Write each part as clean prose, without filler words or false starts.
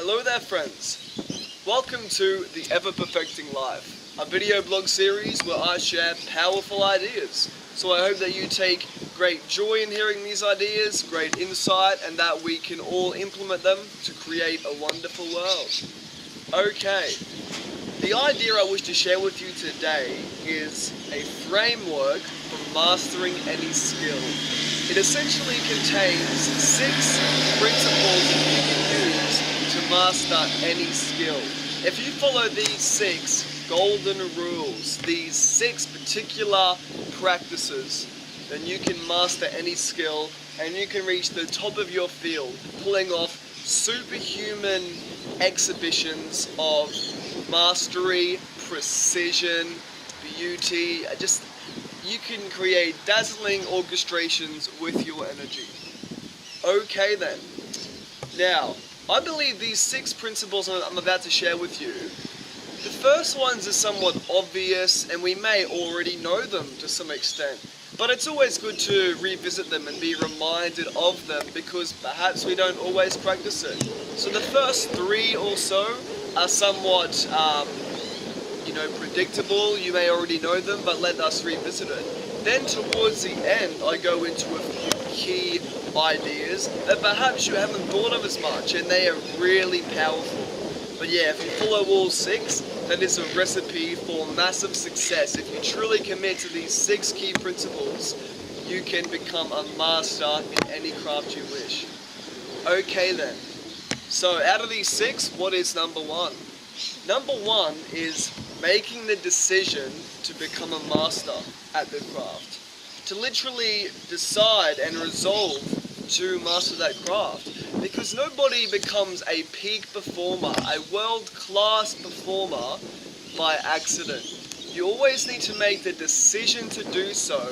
Hello there friends, welcome to the Ever Perfecting Life, a video blog series where I share powerful ideas. So I hope that you take great joy in hearing these ideas, great insight, and that we can all implement them to create a wonderful world. Okay, the idea I wish to share with you today is a framework for mastering any skill. It essentially contains 6 principles that you can use to master any skill. If you follow these 6 golden rules, these 6 particular practices, then you can master any skill and you can reach the top of your field, pulling off superhuman exhibitions of mastery, precision, beauty. You can create dazzling orchestrations with your energy. Okay then. Now, I believe these 6 principles I'm about to share with you, the first ones are somewhat obvious and we may already know them to some extent, but it's always good to revisit them and be reminded of them because perhaps we don't always practice it. So the first 3 or so are somewhat predictable. You may already know them, but let us revisit it. Then towards the end, I go into a few key ideas that perhaps you haven't thought of as much, and they are really powerful. But yeah, if you follow all 6, that is a recipe for massive success. If you truly commit to these 6 key principles, you can become a master in any craft you wish. Okay then. So out of these 6, what is number 1? Number 1 is making the decision to become a master at the craft. To literally decide and resolve to master that craft. Because nobody becomes a peak performer, a world-class performer by accident. You always need to make the decision to do so,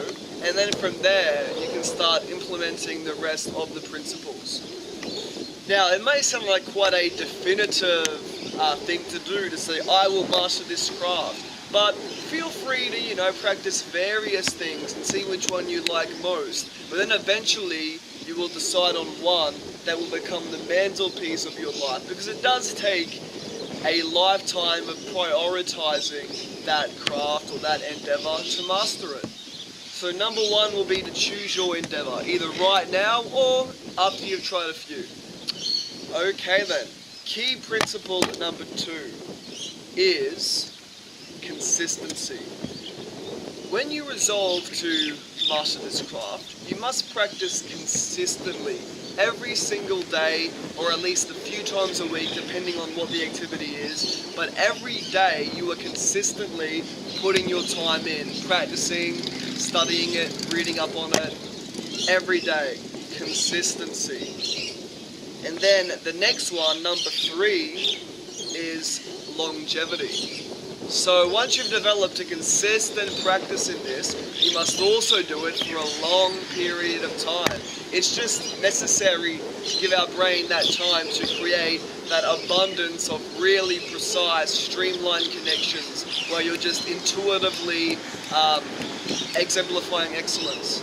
and then from there you can start implementing the rest of the principles. Now, it may sound like quite a definitive thing to do, to say, I will master this craft. But feel free to, practice various things and see which one you like most. But then eventually, you will decide on one that will become the mantelpiece of your life. Because it does take a lifetime of prioritizing that craft or that endeavor to master it. So number 1 will be to choose your endeavor, either right now or after you've tried a few. Okay then, key principle number 2 is consistency. When you resolve to master this craft, you must practice consistently every single day, or at least a few times a week, depending on what the activity is. But every day you are consistently putting your time in, practicing, studying it, reading up on it, every day. Consistency. And then the next one, number 3, is longevity. So once you've developed a consistent practice in this, you must also do it for a long period of time. It's just necessary to give our brain that time to create that abundance of really precise, streamlined connections where you're just intuitively exemplifying excellence.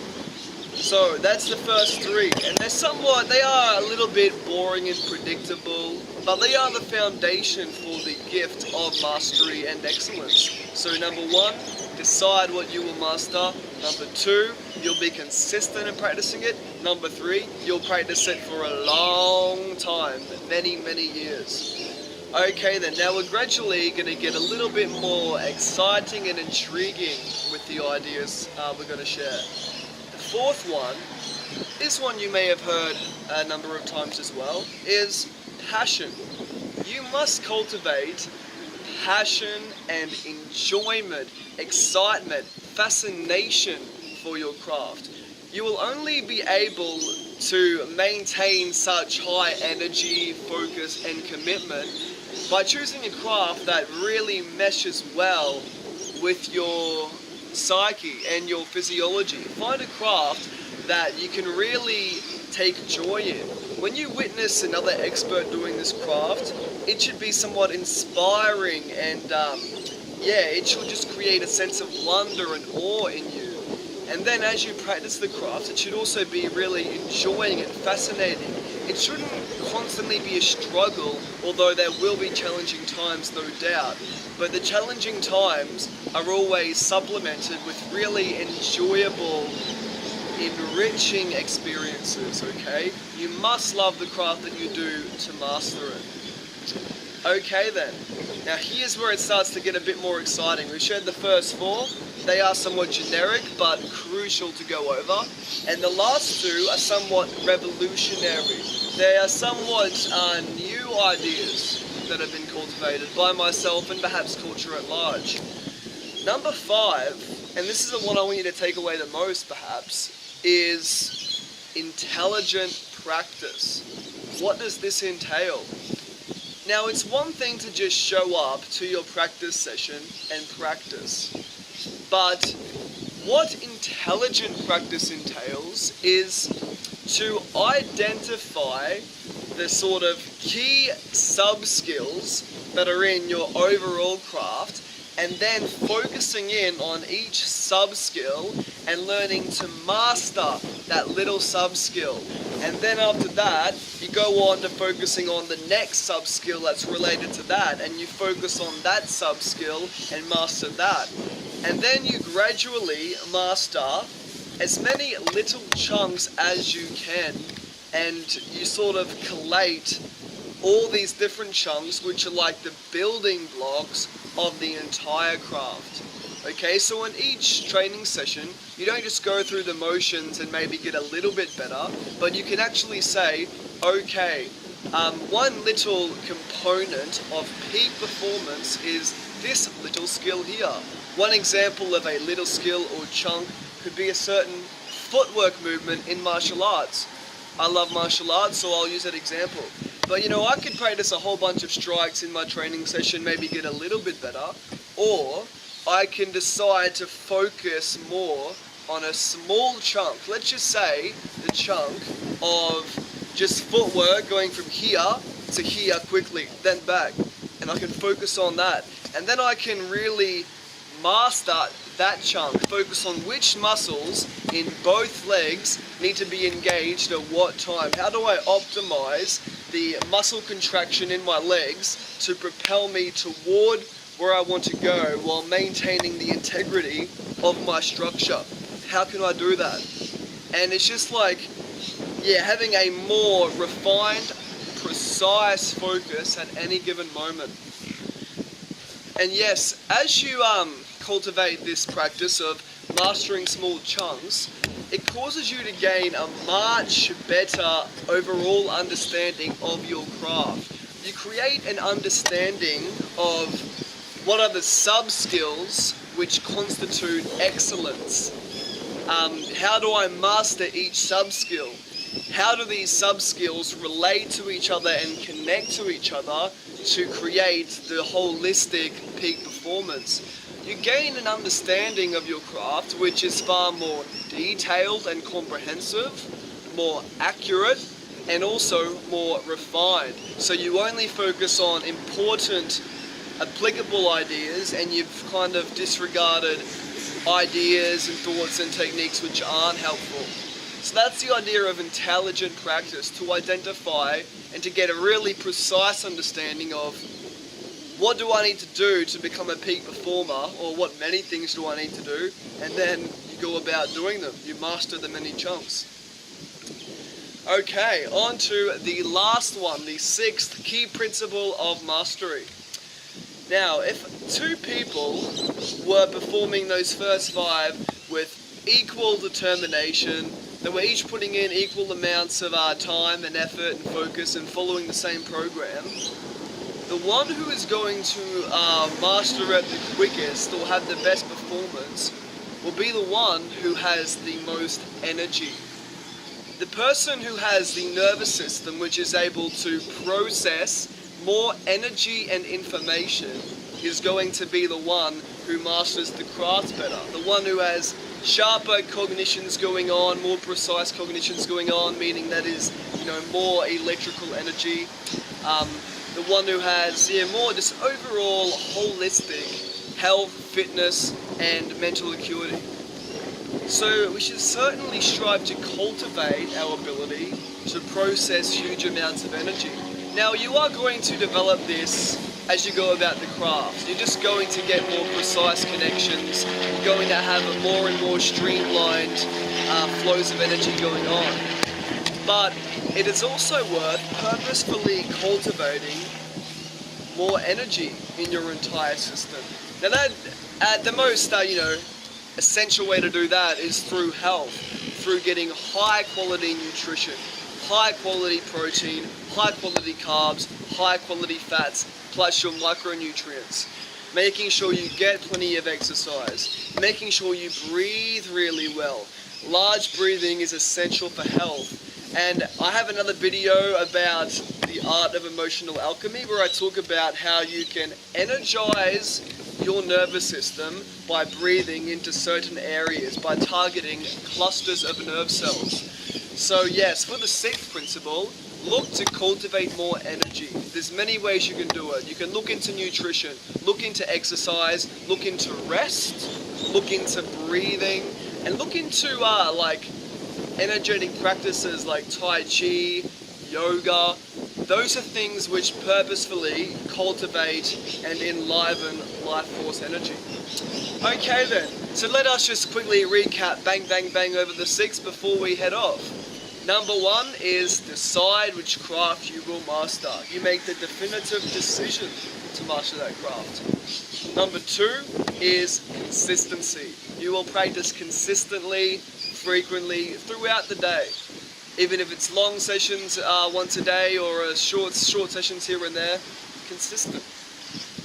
So that's the first 3, and they are a little bit boring and predictable, but they are the foundation for the gift of mastery and excellence. So number 1, decide what you will master. Number 2, you'll be consistent in practicing it. Number 3, you'll practice it for a long time, many, many years. Okay then, now we're gradually going to get a little bit more exciting and intriguing with the ideas we're going to share. The 4th one, this one you may have heard a number of times as well, is passion. You must cultivate passion and enjoyment, excitement, fascination for your craft. You will only be able to maintain such high energy, focus and commitment by choosing a craft that really meshes well with your psyche and your physiology. Find a craft that you can really take joy in. When you witness another expert doing this craft, it should be somewhat inspiring and it should just create a sense of wonder and awe in you. And then as you practice the craft, it should also be really enjoying and fascinating it shouldn't constantly be a struggle, although there will be challenging times, no doubt. But the challenging times are always supplemented with really enjoyable, enriching experiences, okay? You must love the craft that you do to master it. Okay then, now here's where it starts to get a bit more exciting. We've shared the first four. They are somewhat generic but crucial to go over. And the last two are somewhat revolutionary. They are somewhat new ideas that have been cultivated by myself and perhaps culture at large. Number 5, and this is the one I want you to take away the most perhaps, is intelligent practice. What does this entail? Now, it's one thing to just show up to your practice session and practice, but what intelligent practice entails is to identify the sort of key sub-skills that are in your overall craft, and then focusing in on each sub-skill and learning to master that little sub-skill. And then after that, you go on to focusing on the next sub-skill that's related to that, and you focus on that sub-skill and master that. And then you gradually master as many little chunks as you can, and you sort of collate all these different chunks, which are like the building blocks of the entire craft. Okay, so in each training session, you don't just go through the motions and maybe get a little bit better, but you can actually say, okay, one little component of peak performance is this little skill here. One example of a little skill or chunk could be a certain footwork movement in martial arts. I love martial arts, so I'll use that example. But you know, I could practice a whole bunch of strikes in my training session, maybe get a little bit better, or I can decide to focus more on a small chunk. Let's just say the chunk of just footwork going from here to here quickly, then back. And I can focus on that. And then I can really master that chunk, focus on which muscles in both legs need to be engaged at what time. How do I optimize the muscle contraction in my legs to propel me toward where I want to go while maintaining the integrity of my structure? How can I do that? And it's just like, yeah, having a more refined, precise focus at any given moment. And yes, as you cultivate this practice of mastering small chunks, it causes you to gain a much better overall understanding of your craft. You create an understanding of what are the sub-skills which constitute excellence. How do I master each sub-skill? How do these sub-skills relate to each other and connect to each other to create the holistic peak performance? You gain an understanding of your craft which is far more detailed and comprehensive, more accurate, and also more refined. So you only focus on important, applicable ideas, and you've kind of disregarded ideas and thoughts and techniques which aren't helpful. So that's the idea of intelligent practice, to identify and to get a really precise understanding of what do I need to do to become a peak performer, or what many things do I need to do, and then you go about doing them. You master them in many chunks. Okay, on to the last one, the 6th key principle of mastery. Now, if 2 people were performing those first 5 with equal determination, they were each putting in equal amounts of time and effort and focus and following the same program, the one who is going to master it the quickest or have the best performance will be the one who has the most energy. The person who has the nervous system which is able to process more energy and information is going to be the one who masters the craft better. The one who has sharper cognitions going on, more precise cognitions going on, meaning that is, more electrical energy. The one who has, more just overall holistic health, fitness, and mental acuity. So we should certainly strive to cultivate our ability to process huge amounts of energy. Now you are going to develop this as you go about the craft. You're just going to get more precise connections. You're going to have a more and more streamlined flows of energy going on. But it is also worth purposefully cultivating more energy in your entire system. Now that, at the most, essential way to do that is through health, through getting high quality nutrition, high quality protein, high quality carbs, high quality fats, plus your micronutrients. Making sure you get plenty of exercise, making sure you breathe really well. Large breathing is essential for health. And I have another video about the art of emotional alchemy where I talk about how you can energize your nervous system by breathing into certain areas, by targeting clusters of nerve cells. So yes, for the sixth principle, look to cultivate more energy. There's many ways you can do it. You can look into nutrition, look into exercise, look into rest, look into breathing, and look into energetic practices like Tai Chi, yoga. Those are things which purposefully cultivate and enliven life force energy. Okay then, so let us just quickly recap bang bang bang over the six before we head off. Number one is decide which craft you will master. You make the definitive decision to master that craft. Number two is consistency. You will practice consistently, frequently, throughout the day. Even if it's long sessions once a day or short sessions here and there, consistent.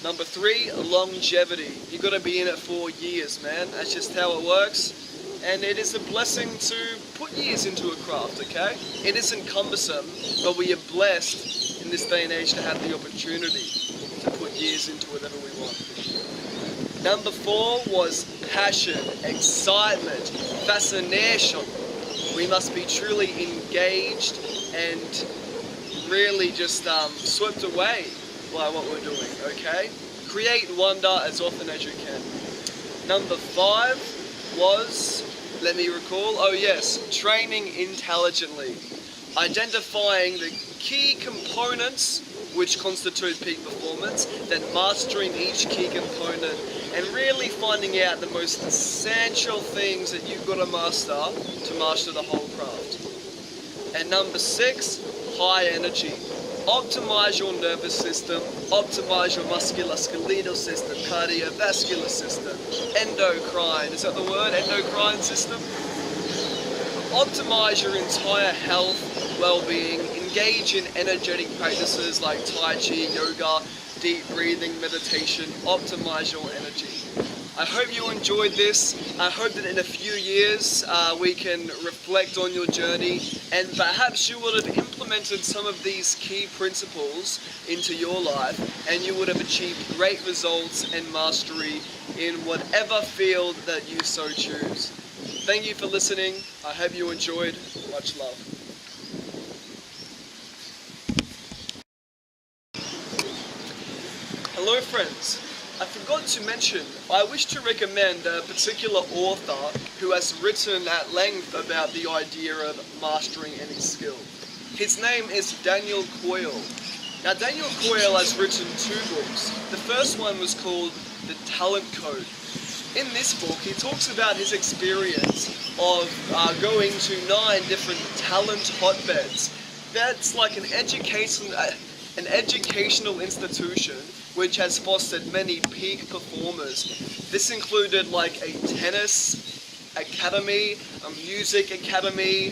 Number three, longevity. You got to be in it for years, man. That's just how it works. And it is a blessing to put years into a craft, okay? It isn't cumbersome, but we are blessed in this day and age to have the opportunity to put years into whatever we want. Number four was passion, excitement, fascination. We must be truly engaged and really just swept away by what we're doing, okay? Create wonder as often as you can. Number five was, let me recall, oh yes, training intelligently. Identifying the key components which constitute peak performance, then mastering each key component and really finding out the most essential things that you've got to master the whole craft. And number six, high energy. Optimize your nervous system, optimize your musculoskeletal system, cardiovascular system, endocrine, is that the word? Endocrine system? Optimize your entire health, well-being, engage in energetic practices like Tai Chi, yoga, deep breathing, meditation, optimize your energy. I hope you enjoyed this. I hope that in a few years we can reflect on your journey and perhaps you will have implemented some of these key principles into your life and you would have achieved great results and mastery in whatever field that you so choose. Thank you for listening. I hope you enjoyed. Much love. Hello friends. I forgot to mention, I wish to recommend a particular author who has written at length about the idea of mastering any skill. His name is Daniel Coyle. Now Daniel Coyle has written two books. The first one was called The Talent Code. In this book he talks about his experience of going to 9 different talent hotbeds. That's like an educational institution which has fostered many peak performers. This included like a tennis academy, a music academy,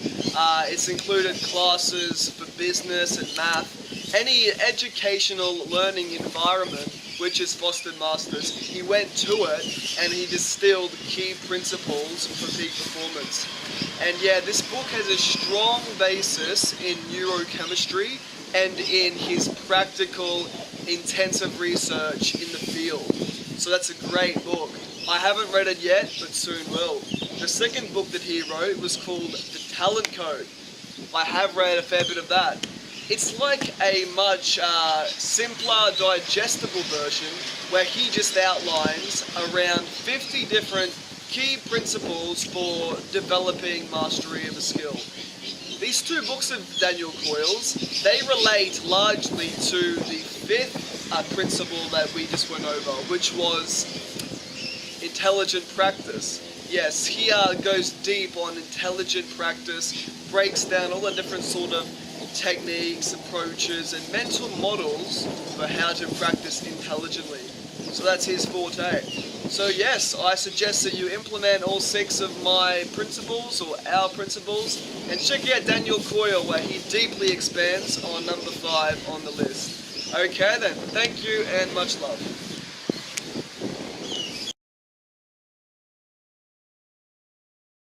it's included classes for business and math, any educational learning environment which has fostered masters. He went to it and he distilled key principles for peak performance. And yeah, this book has a strong basis in neurochemistry and in his practical intensive research in the field. So that's a great book. I haven't read it yet, but soon will. The second book that he wrote was called The Talent Code. I have read a fair bit of that. It's like a much simpler, digestible version where he just outlines around 50 different key principles for developing mastery of a skill. These 2 books of Daniel Coyle's, they relate largely to the 5th principle that we just went over, which was intelligent practice. Yes, he goes deep on intelligent practice, breaks down all the different sort of techniques, approaches, and mental models for how to practice intelligently. So that's his forte. So yes, I suggest that you implement all 6 of my principles, or our principles, and check out Daniel Coyle, where he deeply expands on number 5 on the list. Okay then, thank you and much love.